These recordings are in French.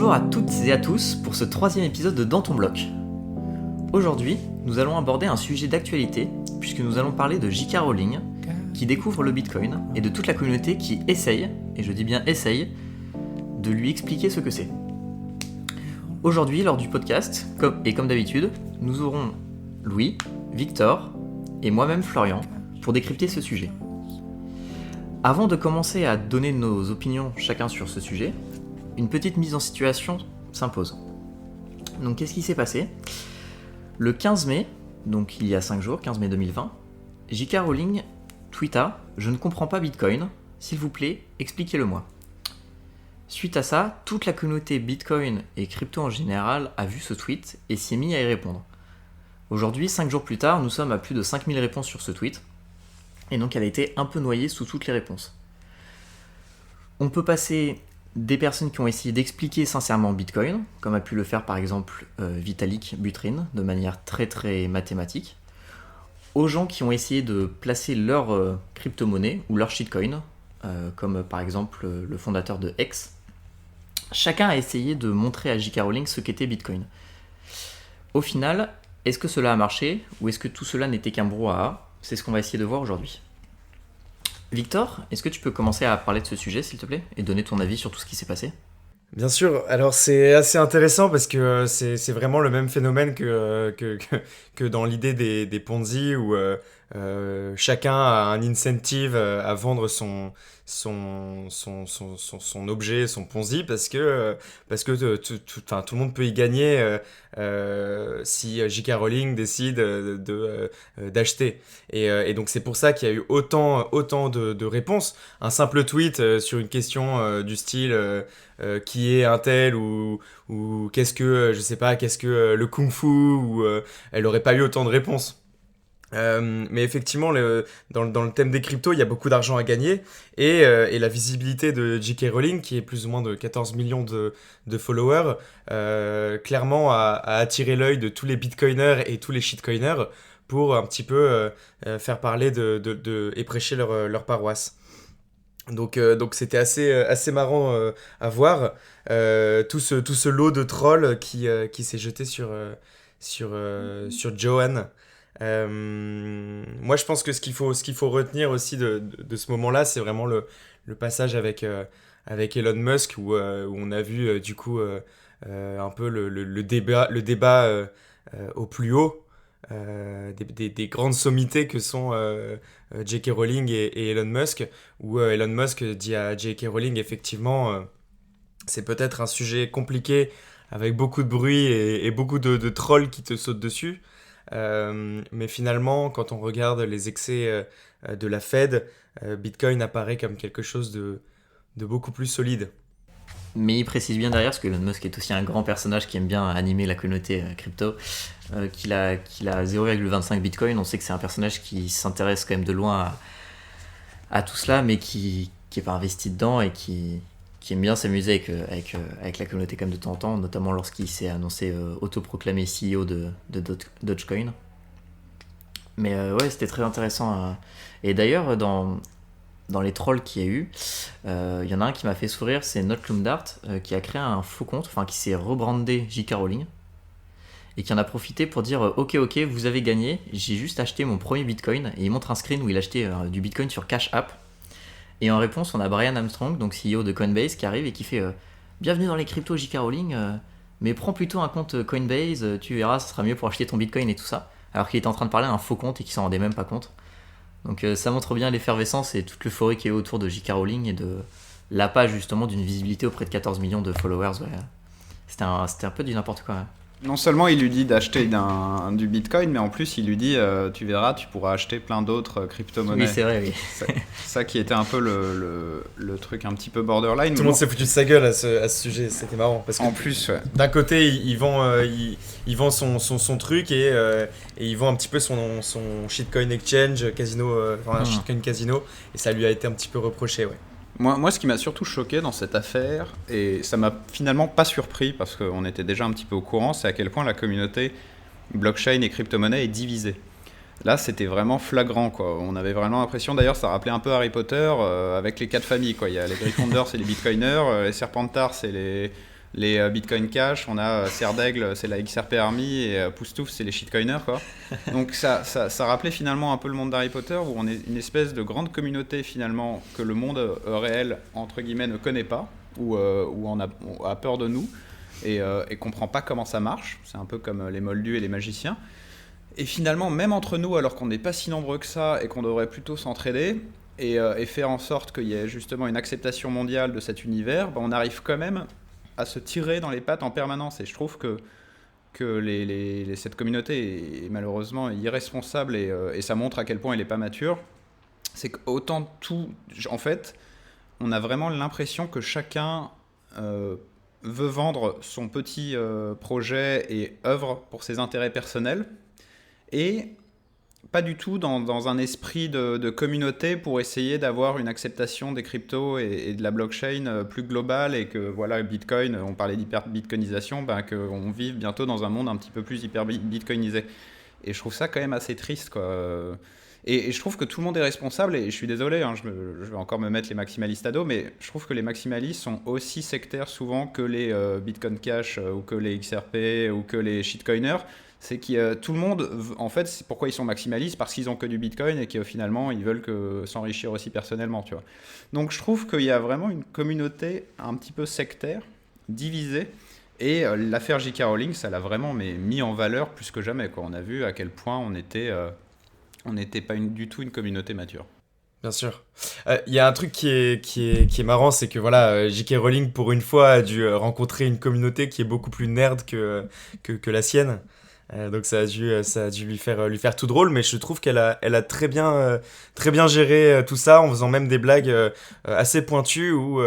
Bonjour à toutes et à tous pour ce 3e épisode de Dans ton bloc. Aujourd'hui, nous allons aborder un sujet d'actualité puisque nous allons parler de J.K. Rowling qui découvre le Bitcoin et de toute la communauté qui essaye, et je dis bien essaye, de lui expliquer ce que c'est. Aujourd'hui, lors du podcast, comme d'habitude, nous aurons Louis, Victor et moi-même Florian pour décrypter ce sujet. Avant de commencer à donner nos opinions chacun sur ce sujet, une petite mise en situation s'impose. Donc qu'est-ce qui s'est passé ? Le 15 mai, donc il y a 5 jours, 15 mai 2020, J.K. Rowling tweeta « Je ne comprends pas Bitcoin, s'il vous plaît, expliquez-le-moi ». Suite à ça, toute la communauté Bitcoin et crypto en général a vu ce tweet et s'y est mis à y répondre. Aujourd'hui, 5 jours plus tard, nous sommes à plus de 5000 réponses sur ce tweet, et donc elle a été un peu noyée sous toutes les réponses. On peut passer des personnes qui ont essayé d'expliquer sincèrement Bitcoin, comme a pu le faire par exemple Vitalik Buterin, de manière très très mathématique, aux gens qui ont essayé de placer leur crypto-monnaie ou leur shitcoin, comme par exemple le fondateur de X. Chacun a essayé de montrer à J.K. Rowling ce qu'était Bitcoin. Au final, est-ce que cela a marché ou est-ce que tout cela n'était qu'un brouhaha ? C'est ce qu'on va essayer de voir aujourd'hui. Victor, est-ce que tu peux commencer à parler de ce sujet, s'il te plaît, et donner ton avis sur tout ce qui s'est passé ? Bien sûr, alors c'est assez intéressant parce que c'est vraiment le même phénomène que dans l'idée des Ponzi où chacun a un incentive à vendre son objet, son Ponzi parce que tout le monde peut y gagner si J.K. Rowling décide d'acheter. Et donc c'est pour ça qu'il y a eu autant de réponses. Un simple tweet sur une question du style qui est un tel ou qu'est-ce que le kung-fu ou elle aurait pas eu autant de réponses. Mais effectivement, dans le thème des cryptos, il y a beaucoup d'argent à gagner et la visibilité de J.K. Rowling, qui est plus ou moins de 14 millions de followers, clairement a attiré l'œil de tous les bitcoiners et tous les shitcoiners pour un petit peu faire parler et prêcher leur paroisse. Donc c'était assez marrant à voir tout ce lot de trolls qui s'est jeté sur Joanne. Moi je pense que ce qu'il faut retenir aussi de ce moment-là, c'est vraiment le passage avec Elon Musk où on a vu du coup un peu le débat au plus haut des grandes sommités que sont J.K. Rowling et Elon Musk, où Elon Musk dit à J.K. Rowling effectivement c'est peut-être un sujet compliqué avec beaucoup de bruit et beaucoup de trolls qui te sautent dessus. Mais finalement, quand on regarde les excès de la Fed, Bitcoin apparaît comme quelque chose de beaucoup plus solide. Mais il précise bien derrière, parce que Elon Musk est aussi un grand personnage qui aime bien animer la communauté crypto, qu'il a 0,25 Bitcoin. On sait que c'est un personnage qui s'intéresse quand même de loin à tout cela, mais qui n'est pas investi dedans et qui aime bien s'amuser avec la communauté quand même de temps en temps, notamment lorsqu'il s'est annoncé autoproclamé CEO de Dogecoin. Mais ouais, c'était très intéressant. Et d'ailleurs, dans les trolls qu'il y a eu, il y en a un qui m'a fait sourire, c'est Notlumdart, qui a créé un faux compte, enfin qui s'est rebrandé J.K. Rowling, et qui en a profité pour dire ok, vous avez gagné, j'ai juste acheté mon premier Bitcoin, et il montre un screen où il a acheté du Bitcoin sur Cash App. Et en réponse, on a Brian Armstrong, donc CEO de Coinbase, qui arrive et qui fait bienvenue dans les cryptos J.K. Rowling, mais prends plutôt un compte Coinbase, tu verras, ça sera mieux pour acheter ton Bitcoin et tout ça. Alors qu'il était en train de parler à un faux compte et qu'il s'en rendait même pas compte. Donc ça montre bien l'effervescence et toute l'euphorie qui est autour de J.K. Rowling et de la page justement d'une visibilité auprès de 14 millions de followers. Ouais. C'était un peu du n'importe quoi. Ouais. Non seulement il lui dit d'acheter du Bitcoin, mais en plus il lui dit tu verras, tu pourras acheter plein d'autres crypto-monnaies. Oui, c'est vrai, oui. Ça qui était un peu le truc un petit et borderline. Tout le monde s'est foutu de sa gueule à ce sujet, c'était marrant. Parce que en plus, ouais. D'un côté, il vend son truc et il vend un petit peu son shitcoin exchange, casino, un shitcoin casino, et ça lui a été un petit peu reproché, ouais. Moi, ce qui m'a surtout choqué dans cette affaire, et ça m'a finalement pas surpris parce qu'on était déjà un petit peu au courant, c'est à quel point la communauté blockchain et crypto-monnaie est divisée. Là, c'était vraiment flagrant, quoi. On avait vraiment l'impression, d'ailleurs, ça rappelait un peu Harry Potter avec les 4 familles, quoi. Il y a les Gryffondors, c'est les Bitcoiners, les Serpentards, c'est les Bitcoin Cash, on a Serdaigle, c'est la XRP Army, et Poustouf, c'est les shitcoiners, quoi. Donc ça rappelait finalement un peu le monde d'Harry Potter, où on est une espèce de grande communauté finalement que le monde réel, entre guillemets, ne connaît pas, ou on a peur de nous, et comprend pas comment ça marche. C'est un peu comme les moldus et les magiciens. Et finalement, même entre nous, alors qu'on n'est pas si nombreux que ça, et qu'on devrait plutôt s'entraider, et faire en sorte qu'il y ait justement une acceptation mondiale de cet univers, on arrive quand même à se tirer dans les pattes en permanence. Et je trouve que cette communauté est malheureusement irresponsable, et ça montre à quel point elle n'est pas mature. C'est qu'autant tout... En fait, on a vraiment l'impression que chacun veut vendre son petit projet et œuvre pour ses intérêts personnels, et pas du tout dans un esprit de communauté pour essayer d'avoir une acceptation des cryptos et de la blockchain plus globale, et que voilà, Bitcoin, on parlait d'hyper-bitcoinisation, qu'on vive bientôt dans un monde un petit peu plus hyper-bitcoinisé. Et je trouve ça quand même assez triste, quoi. Et je trouve que tout le monde est responsable, et je suis désolé, hein, je vais encore me mettre les maximalistes à dos, mais je trouve que les maximalistes sont aussi sectaires souvent que les Bitcoin Cash ou que les XRP ou que les shitcoiners. C'est que tout le monde, en fait, c'est pourquoi ils sont maximalistes, parce qu'ils ont que du Bitcoin, et que finalement ils veulent s'enrichir aussi personnellement, tu vois. Donc je trouve qu'il y a vraiment une communauté un petit peu sectaire, divisée, et l'affaire J.K. Rowling, ça l'a vraiment mis en valeur plus que jamais, quoi. On a vu à quel point on n'était pas du tout une communauté mature. Bien sûr. Il y a un truc qui est marrant, c'est que voilà, J.K. Rowling, pour une fois, a dû rencontrer une communauté qui est beaucoup plus nerd que la sienne. Donc ça a dû lui faire tout drôle, mais je trouve qu'elle a très bien géré tout ça, en faisant même des blagues assez pointues, où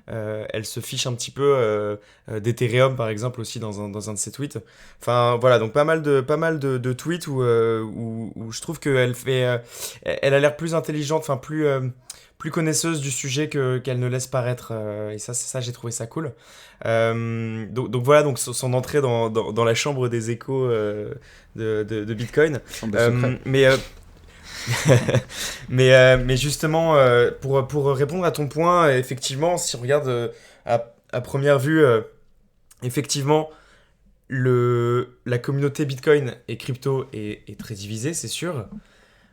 elle se fiche un petit peu d'Ethereum, par exemple, aussi dans un de ses tweets. Enfin voilà, donc pas mal de tweets où je trouve qu'elle elle a l'air plus intelligente, enfin plus connaisseuse du sujet qu'elle ne laisse paraître, et ça j'ai trouvé ça cool. Donc voilà, donc son entrée dans la chambre des échos de Bitcoin. Mais justement, pour répondre à ton point, effectivement, si on regarde à première vue, effectivement, la communauté Bitcoin et crypto est très divisée, c'est sûr.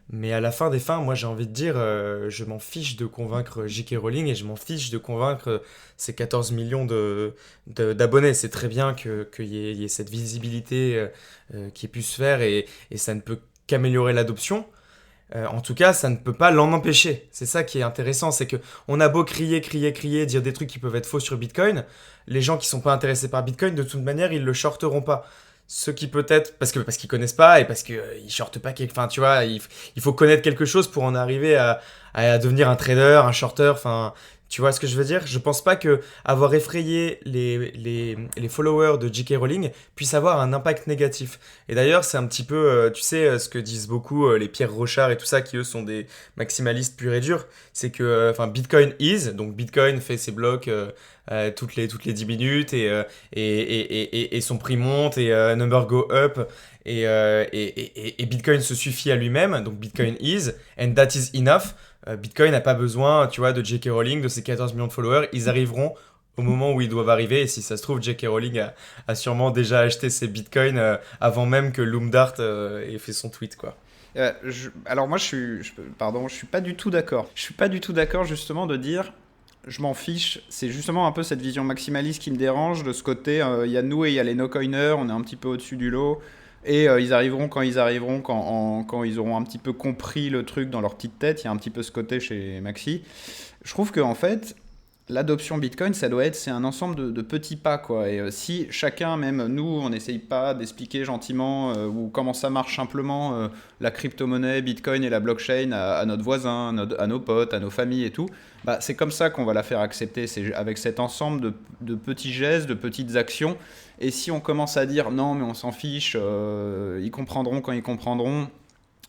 Mais à la fin des fins, moi j'ai envie de dire, je m'en fiche de convaincre J.K. Rowling, et je m'en fiche de convaincre ces 14 millions d'abonnés. C'est très bien qu'il y ait cette visibilité qui ait pu se faire, et ça ne peut qu'améliorer l'adoption. En tout cas, ça ne peut pas l'en empêcher. C'est ça qui est intéressant, c'est qu'on a beau crier, dire des trucs qui peuvent être faux sur Bitcoin, les gens qui sont pas intéressés par Bitcoin, de toute manière, ils le shorteront pas. Ceux qui peut-être, parce qu'ils connaissent pas, et parce qu'ils shortent pas, enfin tu vois, il faut connaître quelque chose pour en arriver à devenir un trader, un shorter, enfin tu vois ce que je veux dire. Je pense pas que avoir effrayé les followers de J.K. Rowling puisse avoir un impact négatif. Et d'ailleurs, c'est un petit peu, tu sais, ce que disent beaucoup les Pierre Rochard et tout ça, qui eux sont des maximalistes purs et durs, c'est que, Bitcoin donc Bitcoin fait ses blocs toutes les 10 minutes, et son prix monte, et number go up, et Bitcoin se suffit à lui-même, donc Bitcoin is, and that is enough. Bitcoin n'a pas besoin, tu vois, de J.K. Rowling, de ses 14 millions de followers. Ils arriveront au moment où ils doivent arriver, et si ça se trouve, J.K. Rowling a sûrement déjà acheté ses bitcoins avant même que Loomdart ait fait son tweet, quoi. Alors moi, je suis pas du tout d'accord. Je suis pas du tout d'accord, justement, de dire je m'en fiche. C'est justement un peu cette vision maximaliste qui me dérange, de ce côté, il y a nous et il y a les no-coiners, on est un petit peu au-dessus du lot. Et ils arriveront quand ils auront un petit peu compris le truc dans leur petite tête. Il y a un petit peu ce côté chez Maxi. Je trouve qu'en fait, l'adoption Bitcoin, c'est un ensemble de petits pas, quoi. Et si chacun, même nous, on n'essaye pas d'expliquer gentiment ou comment ça marche simplement la crypto-monnaie, Bitcoin et la blockchain à notre voisin, à nos potes, à nos familles et tout, c'est comme ça qu'on va la faire accepter. C'est avec cet ensemble de petits gestes, de petites actions. Et si on commence à dire non, mais on s'en fiche, ils comprendront quand ils comprendront,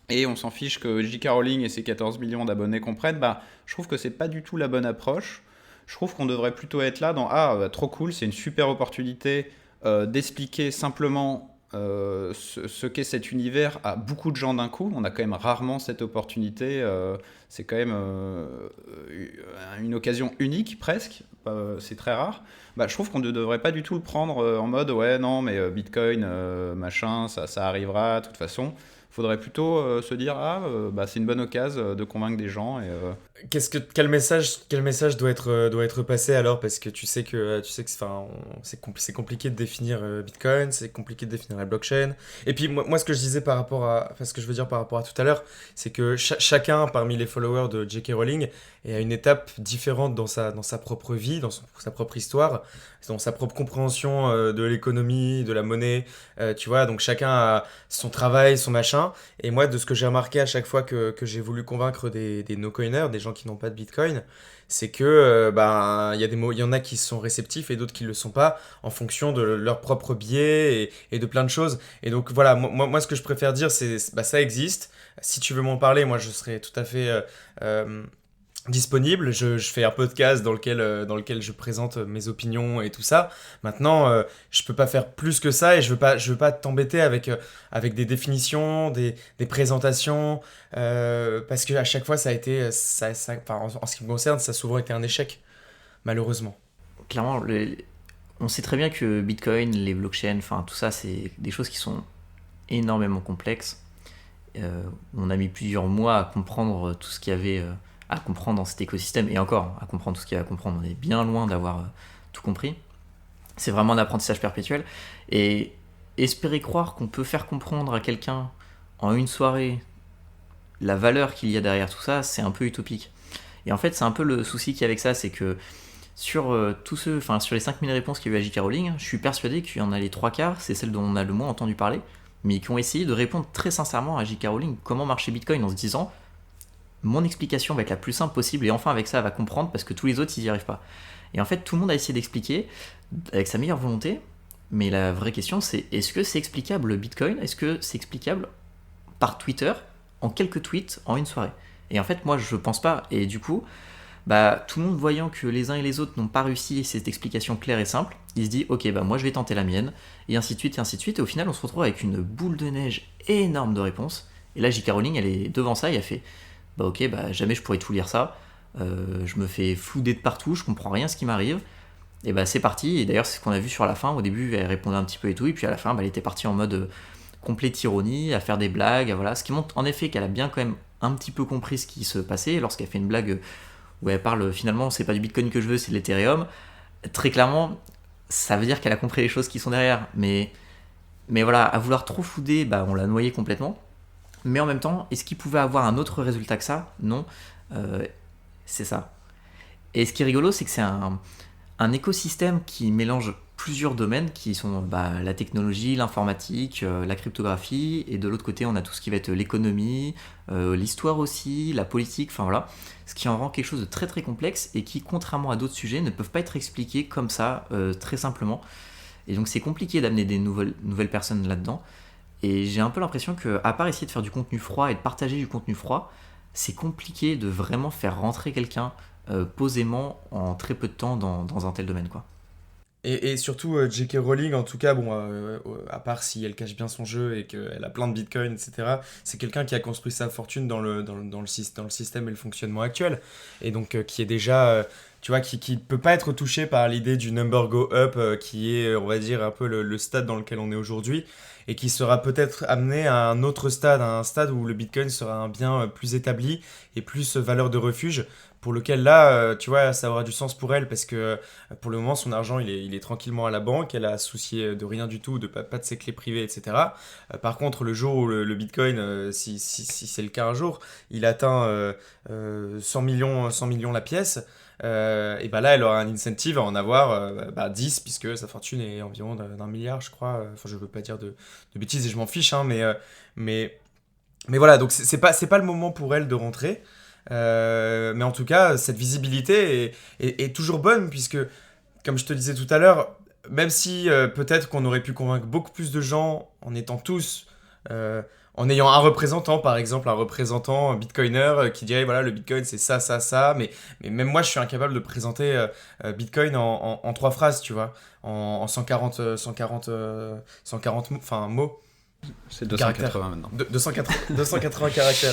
et on s'en fiche que J.K. Rowling et ses 14 millions d'abonnés comprennent, je trouve que c'est pas du tout la bonne approche. Je trouve qu'on devrait plutôt être là dans trop cool, c'est une super opportunité d'expliquer simplement ce qu'est cet univers à beaucoup de gens d'un coup. On a quand même rarement cette opportunité. C'est quand même une occasion unique presque. C'est très rare. Je trouve qu'on ne devrait pas du tout le prendre en mode ouais non mais Bitcoin machin ça arrivera de toute façon. Faudrait plutôt se dire c'est une bonne occasion de convaincre des gens et Quel message doit être passé alors, parce que tu sais que enfin c'est compliqué de définir Bitcoin, c'est compliqué de définir la blockchain. Et puis moi ce que je disais ce que je veux dire par rapport à tout à l'heure, c'est que chacun parmi les followers de J.K. Rowling est à une étape différente dans sa propre vie, dans sa propre histoire, dans sa propre compréhension de l'économie, de la monnaie, tu vois, donc chacun a son travail, son machin. Et moi, de ce que j'ai remarqué à chaque fois que j'ai voulu convaincre des no-coiners, des gens qui n'ont pas de Bitcoin, c'est que il y en a qui sont réceptifs et d'autres qui ne le sont pas, en fonction de leur propre biais et de plein de choses. Et donc voilà, moi ce que je préfère dire, c'est ça existe. Si tu veux m'en parler, moi je serais tout à fait disponible. Je fais un podcast dans lequel je présente mes opinions et tout ça. Maintenant, je peux pas faire plus que ça, et je veux pas t'embêter avec des définitions, des présentations, parce que à chaque fois ça a été en ce qui me concerne, ça a souvent été un échec, malheureusement. Clairement, on sait très bien que Bitcoin, les blockchains, enfin tout ça, c'est des choses qui sont énormément complexes. On a mis plusieurs mois à comprendre tout ce qu'il y avait à comprendre dans cet écosystème, et encore à comprendre tout ce qu'il y a à comprendre. On est bien loin d'avoir tout compris. C'est vraiment un apprentissage perpétuel, et espérer croire qu'on peut faire comprendre à quelqu'un en une soirée la valeur qu'il y a derrière tout ça, c'est un peu utopique. Et en fait, c'est un peu le souci qu'il y a avec ça, c'est que sur sur les 5000 réponses qu'il y a eu à J.K. Rowling, je suis persuadé qu'il y en a les 3/4, c'est celles dont on a le moins entendu parler, mais qui ont essayé de répondre très sincèrement à J.K. Rowling comment marchait Bitcoin, en se disant mon explication va être la plus simple possible, et enfin avec ça elle va comprendre, parce que tous les autres ils n'y arrivent pas. Et en fait tout le monde a essayé d'expliquer avec sa meilleure volonté, mais la vraie question c'est, est-ce que c'est explicable le Bitcoin? Est-ce que c'est explicable par Twitter, en quelques tweets, en une soirée? Et en fait moi je pense pas, et du coup tout le monde voyant que les uns et les autres n'ont pas réussi cette explication claire et simple, il se dit ok moi je vais tenter la mienne, et ainsi de suite et ainsi de suite, et au final on se retrouve avec une boule de neige énorme de réponses. Et là J.K. Rowling elle est devant ça et elle fait jamais je pourrais tout lire ça, je me fais flouder de partout, je comprends rien à ce qui m'arrive, et c'est parti. Et d'ailleurs c'est ce qu'on a vu sur la fin. Au début elle répondait un petit peu et tout, et puis à la fin elle était partie en mode complète ironie, à faire des blagues, voilà. Ce qui montre en effet qu'elle a bien quand même un petit peu compris ce qui se passait, lorsqu'elle fait une blague où elle parle finalement c'est pas du Bitcoin que je veux, c'est de l'Ethereum. Très clairement ça veut dire qu'elle a compris les choses qui sont derrière, mais voilà, à vouloir trop flouder, on l'a noyé complètement. Mais en même temps, est-ce qu'il pouvait avoir un autre résultat que ça? Non. C'est ça. Et ce qui est rigolo, c'est que c'est un écosystème qui mélange plusieurs domaines, qui sont la technologie, l'informatique, la cryptographie, et de l'autre côté, on a tout ce qui va être l'économie, l'histoire aussi, la politique, enfin voilà. Ce qui en rend quelque chose de très très complexe, et qui, contrairement à d'autres sujets, ne peuvent pas être expliqués comme ça, très simplement. Et donc c'est compliqué d'amener des nouvelles personnes là-dedans. Et j'ai un peu l'impression que, à part essayer de faire du contenu froid et de partager du contenu froid, c'est compliqué de vraiment faire rentrer quelqu'un posément en très peu de temps dans un tel domaine, quoi. Et surtout, J.K. Rowling, en tout cas, à part si elle cache bien son jeu et qu'elle a plein de bitcoins, etc., c'est quelqu'un qui a construit sa fortune dans le système et le fonctionnement actuel. Et donc, qui est déjà, tu vois, qui peut pas être touché par l'idée du number go up, qui est, on va dire, un peu le stade dans lequel on est aujourd'hui, et qui sera peut-être amené à un autre stade, à un stade où le bitcoin sera un bien plus établi et plus valeur de refuge, pour lequel là, tu vois, ça aura du sens pour elle, parce que pour le moment, son argent, il est tranquillement à la banque, elle a soucié de rien du tout, de pas de ses clés privées, etc. Par contre, le jour où le Bitcoin, si c'est le cas un jour, il atteint 100 millions la pièce, et là, elle aura un incentive à en avoir 10, puisque sa fortune est environ d'1 milliard, je crois. Enfin, je veux pas dire de bêtises, et je m'en fiche, hein, mais voilà, donc c'est pas le moment pour elle de rentrer. Mais en tout cas, cette visibilité est toujours bonne, puisque, comme je te disais tout à l'heure, même si peut-être qu'on aurait pu convaincre beaucoup plus de gens en étant tous en ayant un représentant, par exemple, un représentant bitcoiner qui dirait voilà, le bitcoin c'est ça, ça, ça, mais même moi je suis incapable de présenter bitcoin en 3 phrases, tu vois, en 140 mots. C'est 280 maintenant. 280 caractères.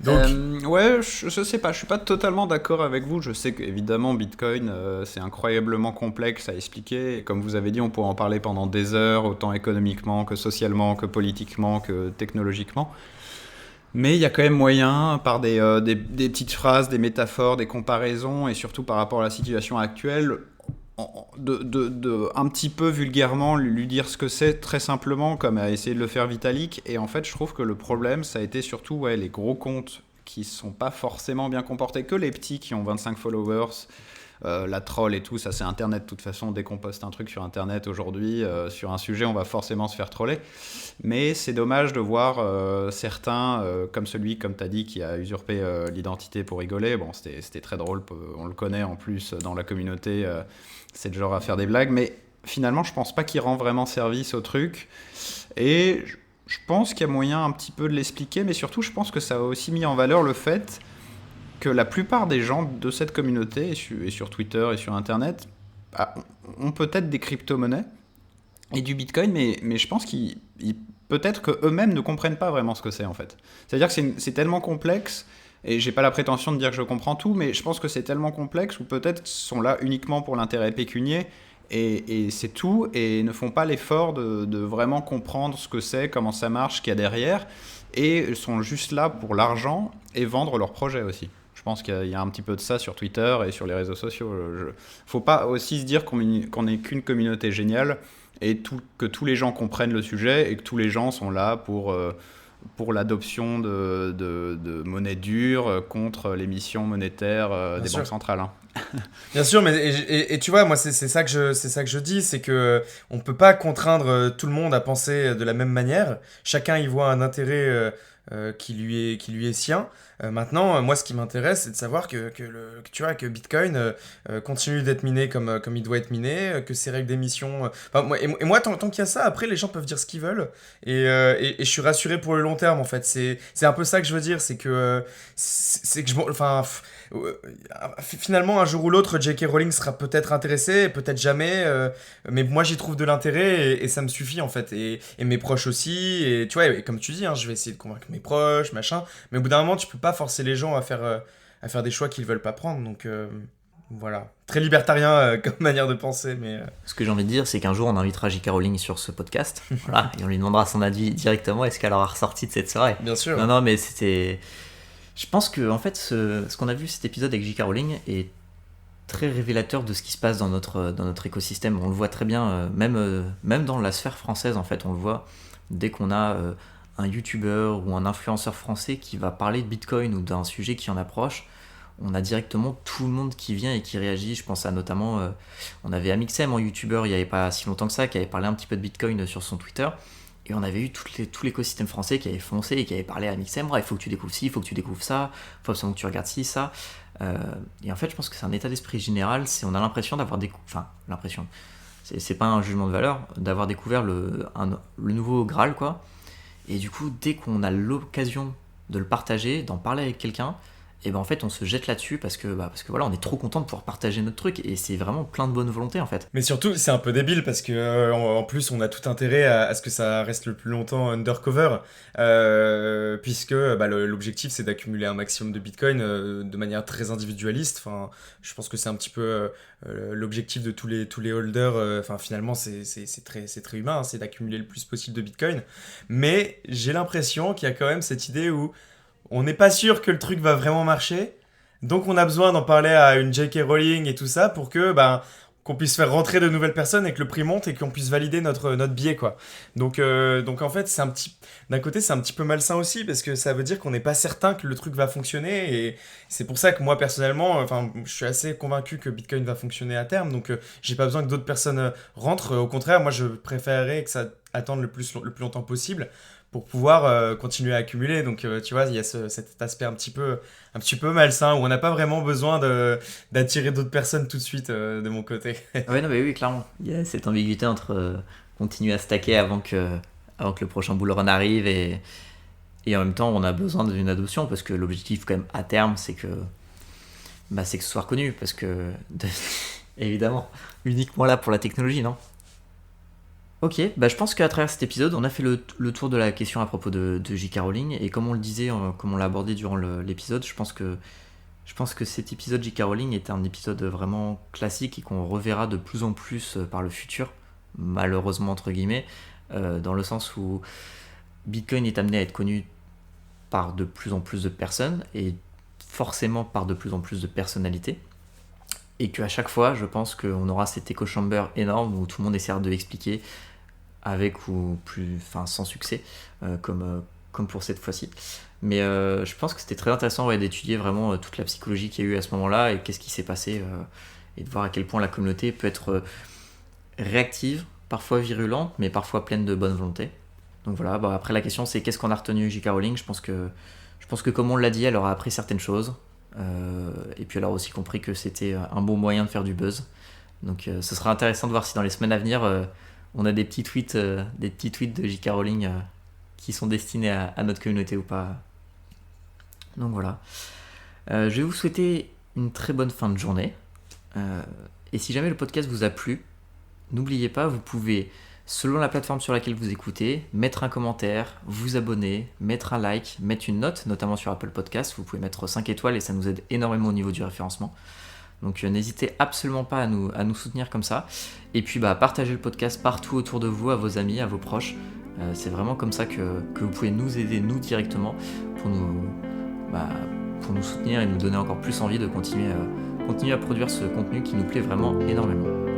Donc, ouais, je sais pas, je suis pas totalement d'accord avec vous. Je sais qu'évidemment, Bitcoin, c'est incroyablement complexe à expliquer. Et comme vous avez dit, on pourrait en parler pendant des heures, autant économiquement que socialement, que politiquement, que technologiquement. Mais il y a quand même moyen, par des petites phrases, des métaphores, des comparaisons, et surtout par rapport à la situation actuelle, de un petit peu vulgairement lui dire ce que c'est très simplement, comme a essayé de le faire Vitalik. Et en fait je trouve que le problème ça a été surtout les gros comptes qui sont pas forcément bien comportés, que les petits qui ont 25 followers, la troll et tout, ça c'est internet de toute façon. Dès qu'on poste un truc sur internet aujourd'hui sur un sujet, on va forcément se faire troller. Mais c'est dommage de voir certains comme celui, comme t'as dit, qui a usurpé l'identité pour rigoler. Bon, c'était très drôle, on le connaît en plus dans la communauté, c'est le genre à faire des blagues, mais finalement je pense pas qu'il rend vraiment service au truc. Et je pense qu'il y a moyen un petit peu de l'expliquer, mais surtout je pense que ça a aussi mis en valeur le fait que la plupart des gens de cette communauté, et sur Twitter et sur Internet, ont peut-être des crypto-monnaies et du Bitcoin, mais je pense qu'ils peut-être qu'eux-mêmes ne comprennent pas vraiment ce que c'est en fait. C'est-à-dire que c'est tellement complexe, et j'ai pas la prétention de dire que je comprends tout, mais je pense que c'est tellement complexe, ou peut-être qu'ils sont là uniquement pour l'intérêt pécunier, et c'est tout, et ne font pas l'effort de vraiment comprendre ce que c'est, comment ça marche, ce qu'il y a derrière, et sont juste là pour l'argent et vendre leurs projets aussi. Je pense qu'il y a un petit peu de ça sur Twitter et sur les réseaux sociaux. Faut pas aussi se dire qu'on n'est qu'une communauté géniale et que tous les gens comprennent le sujet et que tous les gens sont là pour l'adoption de monnaie dure contre l'émission monétaire des banques centrales. Hein. Bien sûr, mais et tu vois, moi c'est ça que je dis, c'est que on peut pas contraindre tout le monde à penser de la même manière. Chacun y voit un intérêt qui lui est sien. Maintenant, moi, ce qui m'intéresse, c'est de savoir que tu vois, que Bitcoin continue d'être miné comme il doit être miné, que ses règles d'émission. Et moi, tant qu'il y a ça, après, les gens peuvent dire ce qu'ils veulent. Et je suis rassuré pour le long terme, en fait. C'est un peu ça que je veux dire, c'est que finalement, un jour ou l'autre, J.K. Rowling sera peut-être intéressée, peut-être jamais. Mais moi, j'y trouve de l'intérêt et ça me suffit, en fait. Et mes proches aussi. Et tu vois, et comme tu dis, hein, je vais essayer de convaincre mes proches, machin. Mais au bout d'un moment, tu peux pas forcer les gens à faire des choix qu'ils veulent pas prendre. Donc voilà. Très libertarien comme manière de penser. Mais Ce que j'ai envie de dire, c'est qu'un jour, on invitera J.K. Rowling sur ce podcast. Voilà, et on lui demandera son avis directement. Est-ce qu'elle aura ressorti de cette soirée ? Bien sûr. Non, mais c'était... Je pense que en fait, ce qu'on a vu cet épisode avec J.K. Rowling est très révélateur de ce qui se passe dans notre écosystème. On le voit très bien, même dans la sphère française, en fait, on le voit. Dès qu'on a un youtubeur ou un influenceur français qui va parler de Bitcoin ou d'un sujet qui en approche, on a directement tout le monde qui vient et qui réagit. Je pense à notamment, on avait Amixem en youtubeur il n'y avait pas si longtemps que ça, qui avait parlé un petit peu de Bitcoin sur son Twitter. Et on avait eu tout l'écosystème français qui avait foncé et qui avait parlé à Amixem. Il faut que tu découvres ci, il faut que tu découvres ça, il faut absolument que tu regardes ci, ça. Et en fait, je pense que c'est un état d'esprit général. On a l'impression d'avoir découvert... Enfin, l'impression... C'est pas un jugement de valeur, d'avoir découvert le nouveau Graal, quoi. Et du coup, dès qu'on a l'occasion de le partager, d'en parler avec quelqu'un, et ben en fait on se jette là-dessus parce que voilà, on est trop content de pouvoir partager notre truc et c'est vraiment plein de bonne volonté en fait. Mais surtout c'est un peu débile parce que en plus on a tout intérêt à ce que ça reste le plus longtemps undercover puisque l'objectif c'est d'accumuler un maximum de bitcoin de manière très individualiste. Enfin, je pense que c'est un petit peu l'objectif de tous les holders. Enfin finalement c'est très humain, hein, c'est d'accumuler le plus possible de bitcoin. Mais j'ai l'impression qu'il y a quand même cette idée où on n'est pas sûr que le truc va vraiment marcher, donc on a besoin d'en parler à une J.K. Rowling et tout ça pour que qu'on puisse faire rentrer de nouvelles personnes et que le prix monte et qu'on puisse valider notre billet, quoi. Donc en fait d'un côté c'est un petit peu malsain aussi parce que ça veut dire qu'on n'est pas certain que le truc va fonctionner et c'est pour ça que moi personnellement, je suis assez convaincu que Bitcoin va fonctionner à terme, donc j'ai pas besoin que d'autres personnes rentrent. Au contraire, moi je préférerais que ça attende le plus longtemps possible pour pouvoir continuer à accumuler. Donc tu vois, il y a cet aspect un petit peu malsain où on n'a pas vraiment besoin d'attirer d'autres personnes tout de suite de mon côté. Ouais, non, mais oui, clairement. Il y a cette ambiguïté entre continuer à stacker avant que le prochain bull run arrive et Et en même temps, on a besoin d'une adoption parce que l'objectif, quand même, à terme, c'est que ce soit reconnu. Parce que, évidemment, uniquement là pour la technologie, non ? Ok, je pense qu'à travers cet épisode, on a fait le tour de la question à propos de J.K. Rowling. Et comme on le disait, comme on l'a abordé durant l'épisode, je pense que cet épisode J.K. Rowling est un épisode vraiment classique et qu'on reverra de plus en plus par le futur, malheureusement entre guillemets, dans le sens où Bitcoin est amené à être connu par de plus en plus de personnes et forcément par de plus en plus de personnalités. Et qu'à chaque fois, je pense qu'on aura cet echo chamber énorme où tout le monde essaiera de l'expliquer avec ou plus, sans succès, comme pour cette fois-ci. Mais je pense que c'était très intéressant d'étudier vraiment toute la psychologie qu'il y a eu à ce moment-là et qu'est-ce qui s'est passé et de voir à quel point la communauté peut être réactive, parfois virulente, mais parfois pleine de bonne volonté. Donc voilà, après la question c'est qu'est-ce qu'on a retenu J.K. Rowling. Je pense que comme on l'a dit, elle aura appris certaines choses et puis elle aura aussi compris que c'était un bon moyen de faire du buzz. Donc ce sera intéressant de voir si dans les semaines à venir on a des petits tweets de J.K. Rowling qui sont destinés à notre communauté ou pas. Donc voilà. Je vais vous souhaiter une très bonne fin de journée. Et si jamais le podcast vous a plu, n'oubliez pas, vous pouvez, selon la plateforme sur laquelle vous écoutez, mettre un commentaire, vous abonner, mettre un like, mettre une note, notamment sur Apple Podcasts. Vous pouvez mettre 5 étoiles et ça nous aide énormément au niveau du référencement. Donc n'hésitez absolument pas à nous soutenir comme ça. Et puis partagez le podcast partout autour de vous, à vos amis, à vos proches. C'est vraiment comme ça que vous pouvez nous aider, nous directement, pour nous soutenir et nous donner encore plus envie de continuer à produire ce contenu qui nous plaît vraiment énormément.